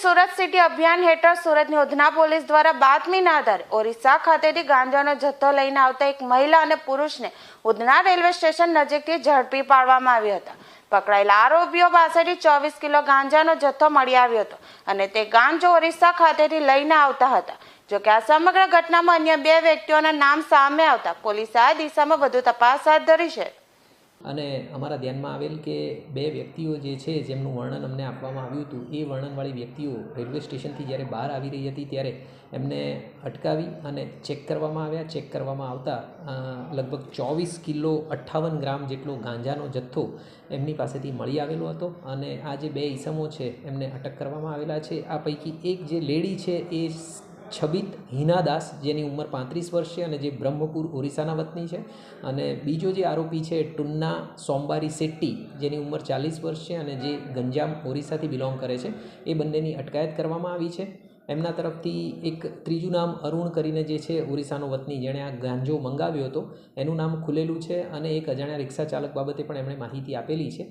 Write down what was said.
Surat city અભિયાન હેઠળ સુરતની ઉધના પોલીસ દ્વારા બાતમીના આધારે ઓરિસ્સા ખાતેથી ગાંજાનો જથ્થો લઈને આવતા એક મહિલા અને પુરુષને ઉધના રેલવે સ્ટેશન નજીકથી ઝડપી પાડવામાં આવ્યા હતા. પકડાયેલા આરોપીઓ પાસેથી 24 કિલો ગાંજાનો જથ્થો મળી આવ્યો હતો અને તે ગાંજો ઓરિસ્સા ખાતેથી લઈને આવતા હતા. જોકે આ સમગ્ર ઘટનામાં અન્ય 2 વ્યક્તિઓના નામ સામે આવતા પોલીસે આ દિશામાં વધુ તપાસ હાથ ધરી છે. અને અમારા ધ્યાનમાં આવેલ કે 2 વ્યક્તિઓ જે છે જેમનું વર્ણન અમને આપવામાં આવ્યું હતું એ વર્ણનવાળી વ્યક્તિઓ રેલવે સ્ટેશનથી જ્યારે બહાર આવી રહી હતી ત્યારે એમને અટકાવી અને ચેક કરવામાં આવ્યા. ચેક કરવામાં આવતા લગભગ 24 કિલો 58 ગ્રામ જેટલો ગાંજાનો જથ્થો એમની પાસેથી મળી આવેલો હતો અને આ જે 2 ઈસમો છે એમને અટક કરવામાં આવેલા છે. આ પૈકી એક જે લેડી છે એ છબીત હિનાદાસ, જેની ઉંમર 35 વર્ષ છે અને જે બ્રહ્મપુર ઓરિસ્સાના વતની છે, અને બીજો જે આરોપી છે ટુન્ના સોમબારી શેટ્ટી, જેની ઉંમર 40 વર્ષ છે અને જે ગંજામ ઓરિસ્સાથી બિલોંગ કરે છે. એ બંનેની અટકાયત કરવામાં આવી છે. એમના તરફથી એક ત્રીજું નામ અરુણ કરીને જે છે ઓરિસ્સાનો વતની, જેણે આ ગાંજો મંગાવ્યો હતો, એનું નામ ખુલેલું છે અને એક અજાણ્યા રિક્ષા ચાલક બાબતે પણ એમણે માહિતી આપેલી છે.